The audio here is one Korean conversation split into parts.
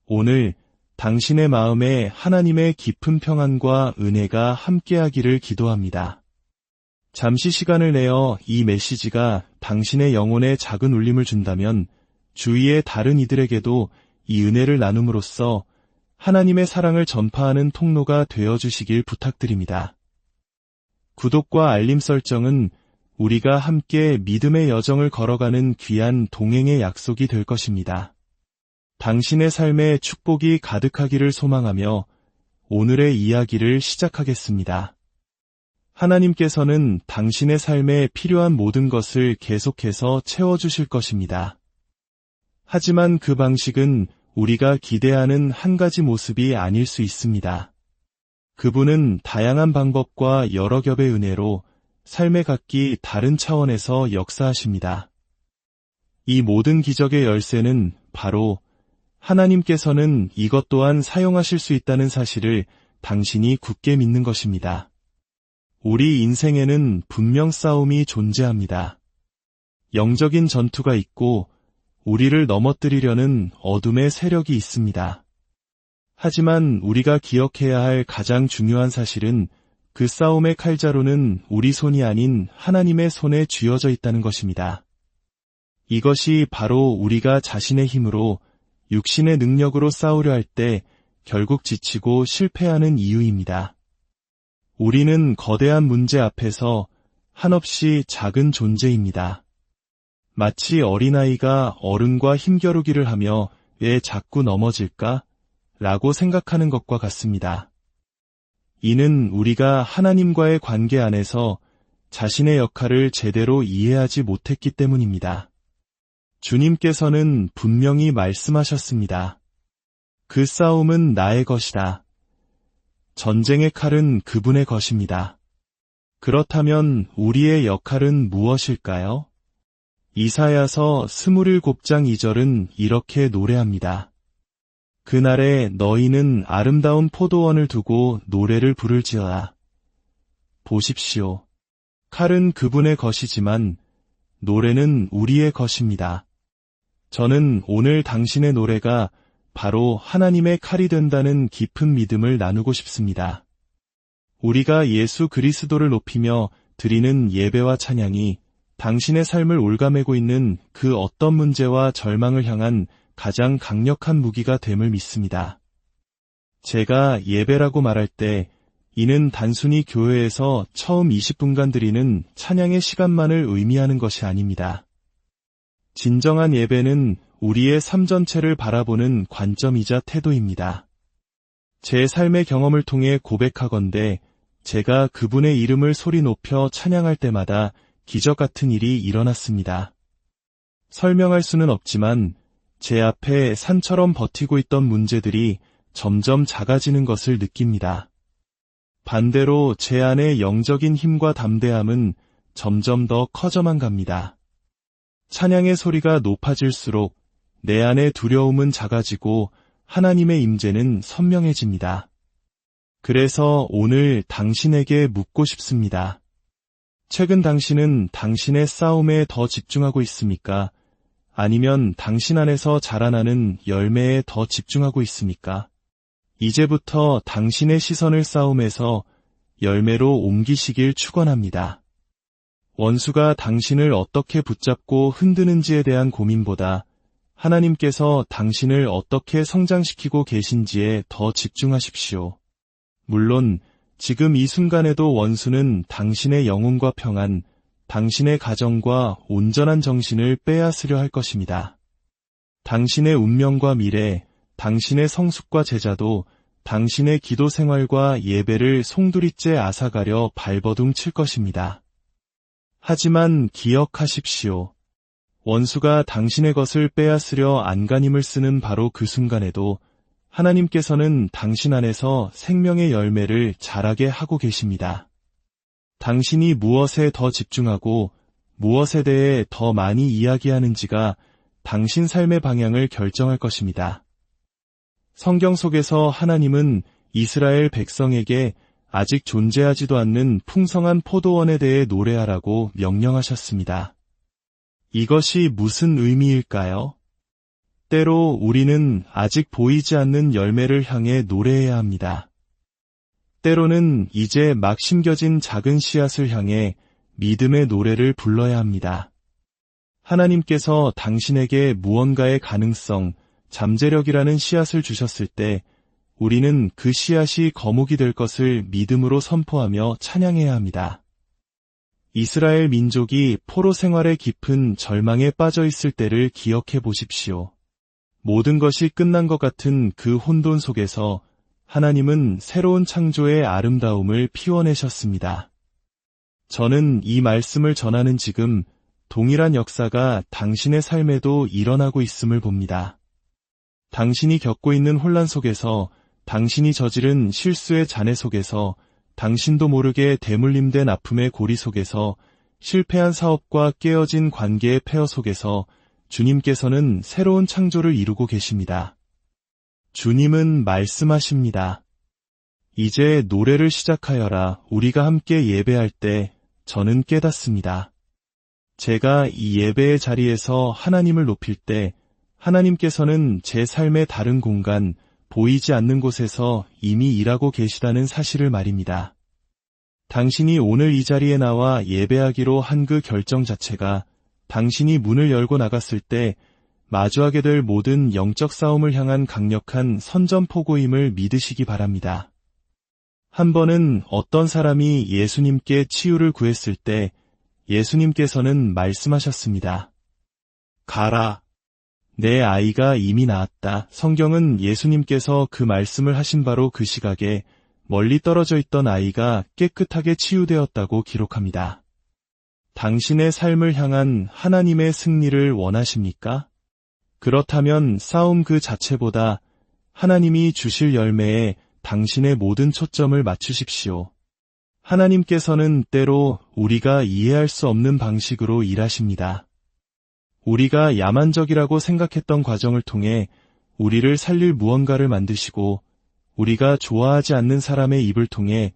오늘 당신의 마음에 하나님의 깊은 평안과 은혜가 함께하기를 기도합니다. 잠시 시간을 내어 이 메시지가 당신의 영혼에 작은 울림을 준다면 주위의 다른 이들에게도 이 은혜를 나눔으로써 하나님의 사랑을 전파하는 통로가 되어주시길 부탁드립니다. 구독과 알림 설정은 우리가 함께 믿음의 여정을 걸어가는 귀한 동행의 약속이 될 것입니다. 당신의 삶에 축복이 가득하기를 소망하며 오늘의 이야기를 시작하겠습니다. 하나님께서는 당신의 삶에 필요한 모든 것을 계속해서 채워주실 것입니다. 하지만 그 방식은 우리가 기대하는 한 가지 모습이 아닐 수 있습니다. 그분은 다양한 방법과 여러 겹의 은혜로 삶의 각기 다른 차원에서 역사하십니다. 이 모든 기적의 열쇠는 바로 하나님께서는 이것 또한 사용하실 수 있다는 사실을 당신이 굳게 믿는 것입니다. 우리 인생에는 분명 싸움이 존재합니다. 영적인 전투가 있고 우리를 넘어뜨리려는 어둠의 세력이 있습니다. 하지만 우리가 기억해야 할 가장 중요한 사실은 그 싸움의 칼자루는 우리 손이 아닌 하나님의 손에 쥐어져 있다는 것입니다. 이것이 바로 우리가 자신의 힘으로 육신의 능력으로 싸우려 할 때 결국 지치고 실패하는 이유입니다. 우리는 거대한 문제 앞에서 한없이 작은 존재입니다. 마치 어린아이가 어른과 힘겨루기를 하며 왜 자꾸 넘어질까? 라고 생각하는 것과 같습니다. 이는 우리가 하나님과의 관계 안에서 자신의 역할을 제대로 이해하지 못했기 때문입니다. 주님께서는 분명히 말씀하셨습니다. 그 싸움은 나의 것이다. 전쟁의 칼은 그분의 것입니다. 그렇다면 우리의 역할은 무엇일까요? 이사야서 27장 2절은 이렇게 노래합니다. 그날에 너희는 아름다운 포도원을 두고 노래를 부를지어다. 보십시오. 칼은 그분의 것이지만 노래는 우리의 것입니다. 저는 오늘 당신의 노래가 바로 하나님의 칼이 된다는 깊은 믿음을 나누고 싶습니다. 우리가 예수 그리스도를 높이며 드리는 예배와 찬양이 당신의 삶을 올가매고 있는 그 어떤 문제와 절망을 향한 가장 강력한 무기가 됨을 믿습니다. 제가 예배라고 말할 때 이는 단순히 교회에서 처음 20분간 드리는 찬양의 시간만을 의미하는 것이 아닙니다. 진정한 예배는 우리의 삶 전체를 바라보는 관점이자 태도입니다. 제 삶의 경험을 통해 고백하건대 제가 그분의 이름을 소리 높여 찬양할 때마다 기적 같은 일이 일어났습니다. 설명할 수는 없지만 제 앞에 산처럼 버티고 있던 문제들이 점점 작아지는 것을 느낍니다. 반대로 제 안의 영적인 힘과 담대함은 점점 더 커져만 갑니다. 찬양의 소리가 높아질수록 내 안의 두려움은 작아지고 하나님의 임재는 선명해집니다. 그래서 오늘 당신에게 묻고 싶습니다. 최근 당신은 당신의 싸움에 더 집중하고 있습니까? 아니면 당신 안에서 자라나는 열매에 더 집중하고 있습니까? 이제부터 당신의 시선을 싸움에서 열매로 옮기시길 축원합니다. 원수가 당신을 어떻게 붙잡고 흔드는지에 대한 고민보다 하나님께서 당신을 어떻게 성장시키고 계신지에 더 집중하십시오. 물론 지금 이 순간에도 원수는 당신의 영혼과 평안, 당신의 가정과 온전한 정신을 빼앗으려 할 것입니다. 당신의 운명과 미래, 당신의 성숙과 제자도 당신의 기도 생활과 예배를 송두리째 앗아가려 발버둥 칠 것입니다. 하지만 기억하십시오. 원수가 당신의 것을 빼앗으려 안간힘을 쓰는 바로 그 순간에도 하나님께서는 당신 안에서 생명의 열매를 자라게 하고 계십니다. 당신이 무엇에 더 집중하고 무엇에 대해 더 많이 이야기하는지가 당신 삶의 방향을 결정할 것입니다. 성경 속에서 하나님은 이스라엘 백성에게 아직 존재하지도 않는 풍성한 포도원에 대해 노래하라고 명령하셨습니다. 이것이 무슨 의미일까요? 때로 우리는 아직 보이지 않는 열매를 향해 노래해야 합니다. 때로는 이제 막 심겨진 작은 씨앗을 향해 믿음의 노래를 불러야 합니다. 하나님께서 당신에게 무언가의 가능성, 잠재력이라는 씨앗을 주셨을 때 우리는 그 씨앗이 거목이 될 것을 믿음으로 선포하며 찬양해야 합니다. 이스라엘 민족이 포로 생활의 깊은 절망에 빠져 있을 때를 기억해 보십시오. 모든 것이 끝난 것 같은 그 혼돈 속에서 하나님은 새로운 창조의 아름다움을 피워내셨습니다. 저는 이 말씀을 전하는 지금 동일한 역사가 당신의 삶에도 일어나고 있음을 봅니다. 당신이 겪고 있는 혼란 속에서, 당신이 저지른 실수의 잔해 속에서, 당신도 모르게 대물림된 아픔의 고리 속에서, 실패한 사업과 깨어진 관계의 폐허 속에서 주님께서는 새로운 창조를 이루고 계십니다. 주님은 말씀하십니다. 이제 노래를 시작하여라. 우리가 함께 예배할 때 저는 깨닫습니다. 제가 이 예배의 자리에서 하나님을 높일 때 하나님께서는 제 삶의 다른 공간, 보이지 않는 곳에서 이미 일하고 계시다는 사실을 말입니다. 당신이 오늘 이 자리에 나와 예배하기로 한 그 결정 자체가 당신이 문을 열고 나갔을 때 마주하게 될 모든 영적 싸움을 향한 강력한 선전포고임을 믿으시기 바랍니다. 한 번은 어떤 사람이 예수님께 치유를 구했을 때 예수님께서는 말씀하셨습니다. 가라. 내 아이가 이미 나았다. 성경은 예수님께서 그 말씀을 하신 바로 그 시각에 멀리 떨어져 있던 아이가 깨끗하게 치유되었다고 기록합니다. 당신의 삶을 향한 하나님의 승리를 원하십니까? 그렇다면 싸움 그 자체보다 하나님이 주실 열매에 당신의 모든 초점을 맞추십시오. 하나님께서는 때로 우리가 이해할 수 없는 방식으로 일하십니다. 우리가 야만적이라고 생각했던 과정을 통해 우리를 살릴 무언가를 만드시고 우리가 좋아하지 않는 사람의 입을 통해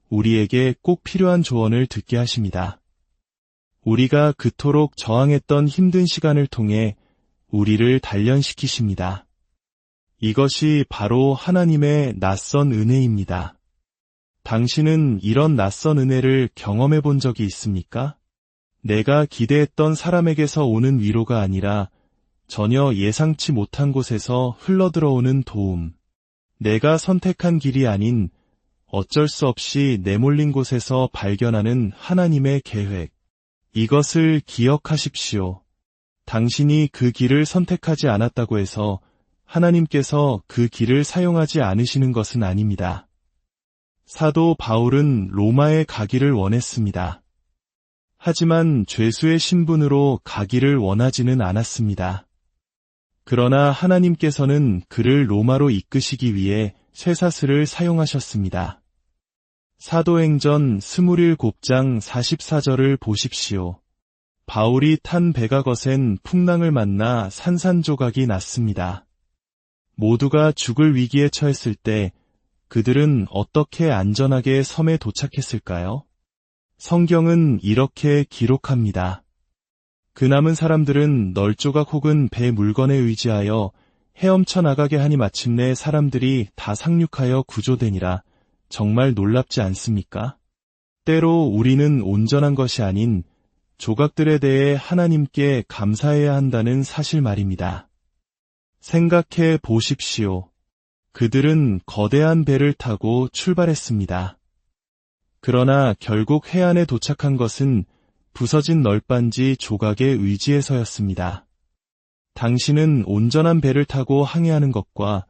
우리에게 꼭 필요한 조언을 듣게 하십니다. 우리가 그토록 저항했던 힘든 시간을 통해 우리를 단련시키십니다. 이것이 바로 하나님의 낯선 은혜입니다. 당신은 이런 낯선 은혜를 경험해 본 적이 있습니까? 내가 기대했던 사람에게서 오는 위로가 아니라 전혀 예상치 못한 곳에서 흘러들어오는 도움. 내가 선택한 길이 아닌 어쩔 수 없이 내몰린 곳에서 발견하는 하나님의 계획. 이것을 기억하십시오. 당신이 그 길을 선택하지 않았다고 해서 하나님께서 그 길을 사용하지 않으시는 것은 아닙니다. 사도 바울은 로마에 가기를 원했습니다. 하지만 죄수의 신분으로 가기를 원하지는 않았습니다. 그러나 하나님께서는 그를 로마로 이끄시기 위해 쇠사슬을 사용하셨습니다. 사도행전 27장 44절을 보십시오. 바울이 탄 배가 거센 풍랑을 만나 산산조각이 났습니다. 모두가 죽을 위기에 처했을 때 그들은 어떻게 안전하게 섬에 도착했을까요? 성경은 이렇게 기록합니다. 그 남은 사람들은 널조각 혹은 배 물건에 의지하여 헤엄쳐 나가게 하니 마침내 사람들이 다 상륙하여 구조되니라. 정말 놀랍지 않습니까? 때로 우리는 온전한 것이 아닌 조각들에 대해 하나님께 감사해야 한다는 사실 말입니다. 생각해 보십시오. 그들은 거대한 배를 타고 출발했습니다. 그러나 결국 해안에 도착한 것은 부서진 널빤지 조각에 의지해서였습니다. 당신은 온전한 배를 타고 항해하는 것과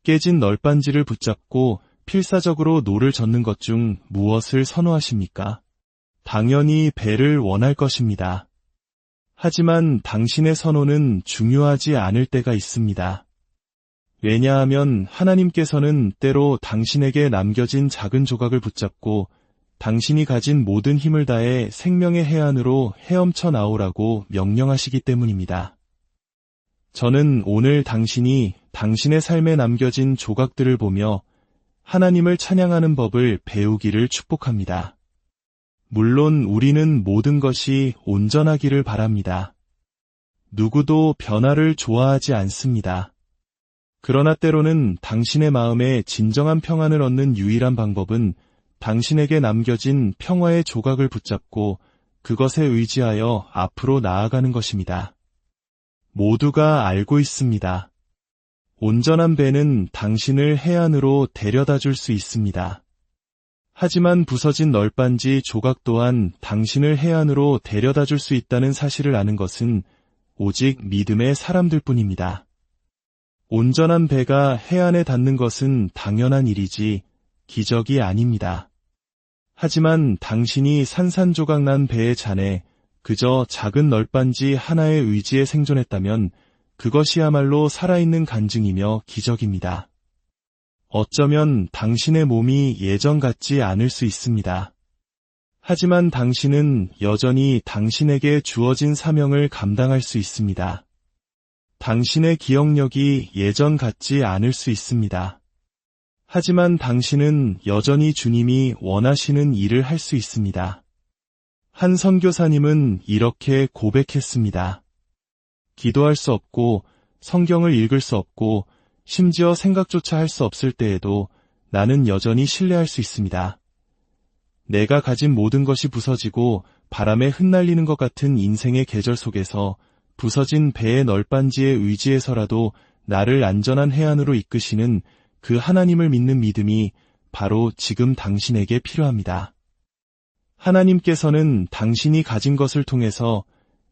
깨진 널빤지를 붙잡고 필사적으로 노를 젓는 것 중 무엇을 선호하십니까? 당연히 배를 원할 것입니다. 하지만 당신의 선호는 중요하지 않을 때가 있습니다. 왜냐하면 하나님께서는 때로 당신에게 남겨진 작은 조각을 붙잡고 당신이 가진 모든 힘을 다해 생명의 해안으로 헤엄쳐 나오라고 명령하시기 때문입니다. 저는 오늘 당신이 당신의 삶에 남겨진 조각들을 보며 하나님을 찬양하는 법을 배우기를 축복합니다. 물론 우리는 모든 것이 온전하기를 바랍니다. 누구도 변화를 좋아하지 않습니다. 그러나 때로는 당신의 마음에 진정한 평안을 얻는 유일한 방법은 당신에게 남겨진 평화의 조각을 붙잡고 그것에 의지하여 앞으로 나아가는 것입니다. 모두가 알고 있습니다. 온전한 배는 당신을 해안으로 데려다 줄 수 있습니다. 하지만 부서진 널빤지 조각 또한 당신을 해안으로 데려다 줄 수 있다는 사실을 아는 것은 오직 믿음의 사람들뿐입니다. 온전한 배가 해안에 닿는 것은 당연한 일이지 기적이 아닙니다. 하지만 당신이 산산조각 난 배의 잔에 그저 작은 널빤지 하나의 의지에 생존했다면 그것이야말로 살아있는 간증이며 기적입니다. 어쩌면 당신의 몸이 예전 같지 않을 수 있습니다. 하지만 당신은 여전히 당신에게 주어진 사명을 감당할 수 있습니다. 당신의 기억력이 예전 같지 않을 수 있습니다. 하지만 당신은 여전히 주님이 원하시는 일을 할 수 있습니다. 한 선교사님은 이렇게 고백했습니다. 기도할 수 없고 성경을 읽을 수 없고 심지어 생각조차 할 수 없을 때에도 나는 여전히 신뢰할 수 있습니다. 내가 가진 모든 것이 부서지고 바람에 흩날리는 것 같은 인생의 계절 속에서 부서진 배의 널빤지에 의지해서라도 나를 안전한 해안으로 이끄시는 그 하나님을 믿는 믿음이 바로 지금 당신에게 필요합니다. 하나님께서는 당신이 가진 것을 통해서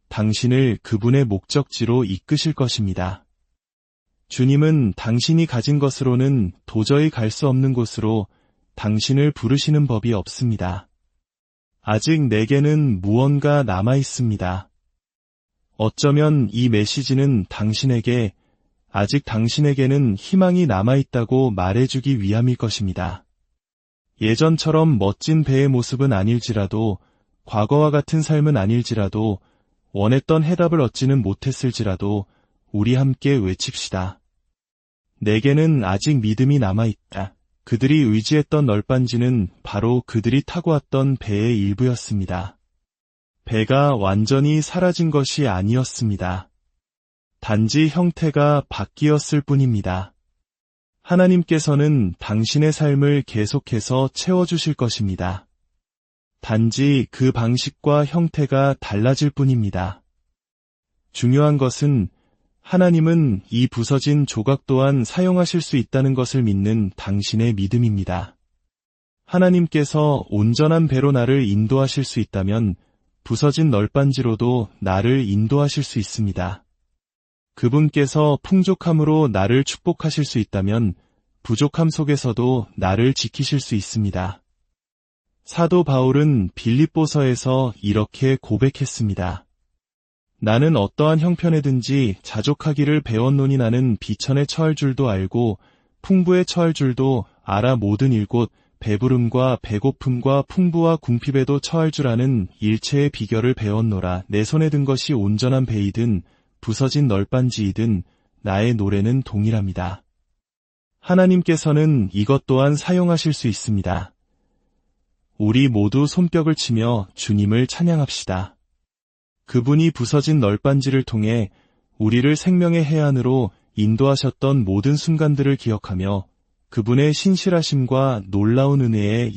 당신을 그분의 목적지로 이끄실 것입니다. 주님은 당신이 가진 것으로는 도저히 갈 수 없는 곳으로 당신을 부르시는 법이 없습니다. 아직 내게는 무언가 남아 있습니다. 어쩌면 이 메시지는 당신에게 아직 당신에게는 희망이 남아 있다고 말해주기 위함일 것입니다. 예전처럼 멋진 배의 모습은 아닐지라도 과거와 같은 삶은 아닐지라도 원했던 해답을 얻지는 못했을지라도 우리 함께 외칩시다. 내게는 아직 믿음이 남아있다. 그들이 의지했던 널빤지는 바로 그들이 타고 왔던 배의 일부였습니다. 배가 완전히 사라진 것이 아니었습니다. 단지 형태가 바뀌었을 뿐입니다. 하나님께서는 당신의 삶을 계속해서 채워주실 것입니다. 단지 그 방식과 형태가 달라질 뿐입니다. 중요한 것은 하나님은 이 부서진 조각 또한 사용하실 수 있다는 것을 믿는 당신의 믿음입니다. 하나님께서 온전한 배로 나를 인도하실 수 있다면 부서진 널빤지로도 나를 인도하실 수 있습니다. 그분께서 풍족함으로 나를 축복하실 수 있다면 부족함 속에서도 나를 지키실 수 있습니다. 사도 바울은 빌립보서에서 이렇게 고백했습니다. 나는 어떠한 형편에든지 자족하기를 배웠노니 나는 비천에 처할 줄도 알고 풍부에 처할 줄도 알아 모든 일곳 배부름과 배고픔과 풍부와 궁핍에도 처할 줄 아는 일체의 비결을 배웠노라. 내 손에 든 것이 온전한 배이든 부서진 널빤지이든 나의 노래는 동일합니다. 하나님께서는 이것 또한 사용하실 수 있습니다. 우리 모두 손뼉을 치며 주님을 찬양합시다. 그분이 부서진 널빤지를 통해 우리를 생명의 해안으로 인도하셨던 모든 순간들을 기억하며 그분의 신실하심과 놀라운 은혜에